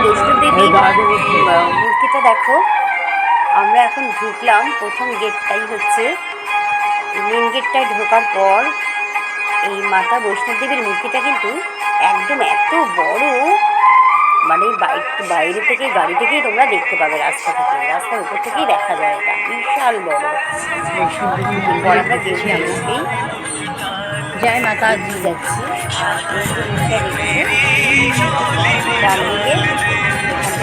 বৈষ্ণবদেবী মূর্তিটা দেখো। আমরা এখন ঢুকলাম, প্রথম গেটটাই হচ্ছে মেন গেটটায় ঢোকার পর এই মাতা বৈষ্ণবদেবীর মূর্তিটা কিন্তু একদম এত বড়, মানে বাইরে থেকে গাড়ি থেকেই তোমরা দেখতে পাবে, রাস্তার উপর থেকেই দেখা যায়, এটা বিশাল বড়। পর আমরা গেছি, আমাকেই জয় মাতা দি যাচ্ছি। আর ডান দিকে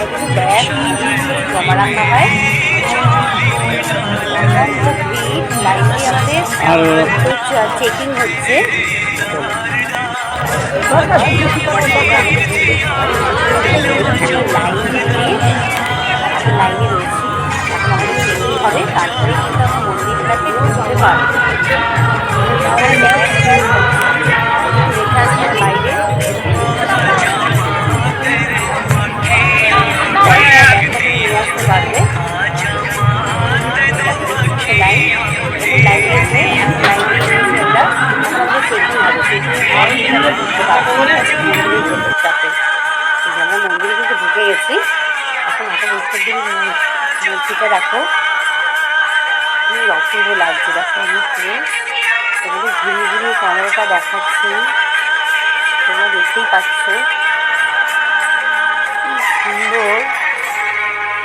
এখানটা কিন্তু ব্যাগ জমা রাখা হয়। লাইন দিয়ে আমাদের চেকিং হচ্ছে। লাইনে রয়েছি, এখন আমাদের চেকিং হবে, তারপরে কিন্তু আমরা মন্দিরটাতে ঢুকতে পারবো। বাইরে নিয়ে আসতে পারবে। লাইন এসে আমরা চেকিং হবে, চেকিং ঢুকতে পারবো মন্দিরটাতে। আমরা মন্দিরে কিন্তু ঢুকে গেছি। এখন মাতা বৈষ্ণবদেবীর মূর্তিটা দেখো, কি অপূর্ব লাগছে। দেখো আমি তোমাদের ঘুরিয়ে ঘুরিয়ে ক্যামেরাটা দেখাচ্ছি, তোমরা দেখতেই পাচ্ছ কি সুন্দর,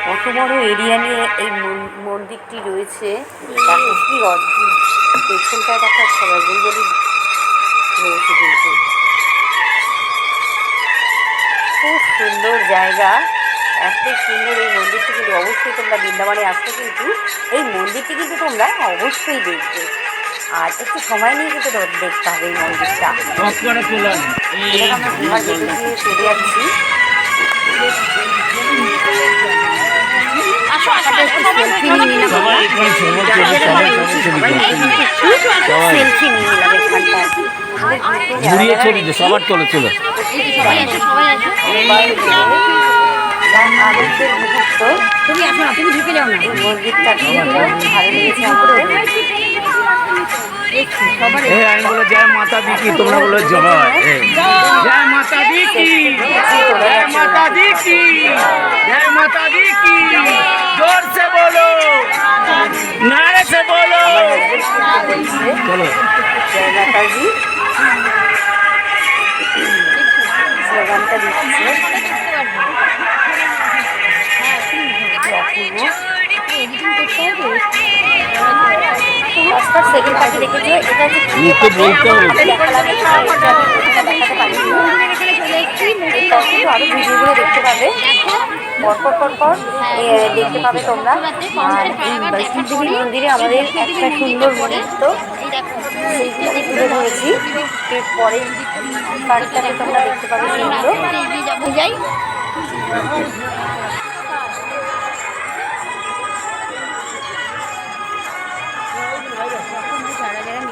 কত বড় এরিয়া নিয়ে এই মন্দিরটি রয়েছে। দেখো কি অদ্ভুত, পেছনটায় দেখো একটা রজনীগলি রয়েছে, কিন্তু খুব সুন্দর জায়গা, এত সুন্দর এই মন্দিরটি। কিন্তু অবশ্যই তোমরা বৃন্দাবনে আসলে কিন্তু এই মন্দিরটি কিন্তু তোমরা অবশ্যই দেখবে, আর একটু সময় নিয়ে কিন্তু দেখতে হবে এই মন্দিরটা। আমরা বিহার দেখে দিয়ে চলে যাচ্ছি। সেলফি নিয়ে নিলাম, সেলফি নিয়ে নিলাম এখানটায়। সবার চলে চলে আনন্দের মুহূর্ত। তুমি আসো না, তুমি ঢুকে যাও না। এই মন্দিরটা ভালো লেগেছে আমাদের। জয় মাতা দি কি, তোমরা বলো জয় জয় মাতা দি কি, জয় মাতা দি কি, জয় মাতা দি কি, जोर से बोलो, नारे से बोलो। चलो जय माता दी স্লোগানটা দিচ্ছে। সেকেন্ড পার্টি দেখেছো, এটা দেখাতে পারি, আরো ভিডিওগুলো দেখতে পাবে, পরপর দেখতে পাবে তোমরা। আর এই বৈষ্ণবদেবীর মন্দিরে আমাদের একটা সুন্দর মুহূর্ত সেইগুলো আমি তুলে ধরেছি। এরপরে পার্টটাতে তোমরা দেখতে পাবে সেইগুলো। যাই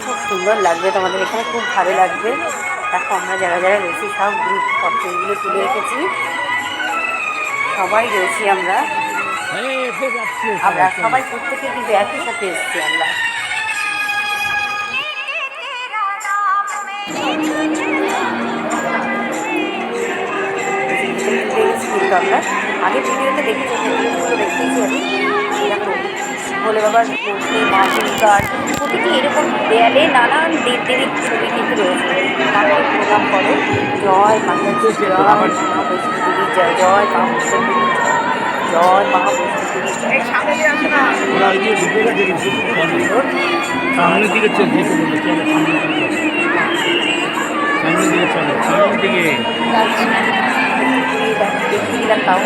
খুব সুন্দর লাগবে তোমাদের, এখানে খুব ভালো লাগবে। দেখো আমরা যারা যারা রয়েছি সব গ্রুপ ফটোগুলো তুলে রেখেছি, সবাই রয়েছি আমরা সবাই প্রত্যেকে কিন্তু একই সাথে এসেছি আমরা। কিন্তু আমরা আগে ভিডিওতে দেখেছি, ভিডিওগুলো দেখতেছি আমি। দেখো ভোলে বাবার মূর্তি, মা দুর্গার প্রতিটি এরকম দেয়ালে নানান দেবদেবীর ছবি কিন্তু রয়েছে। মাকে প্রণাম করো, জয় মাতাজি, জয় মা বৈষ্ণবদেবী জয়, জয় মা বৈষ্ণবদেবী জয়, জয় মা বৈষ্ণবদেবী জয়। সামনের দিকে দেখিয়ে দিলাম তাও।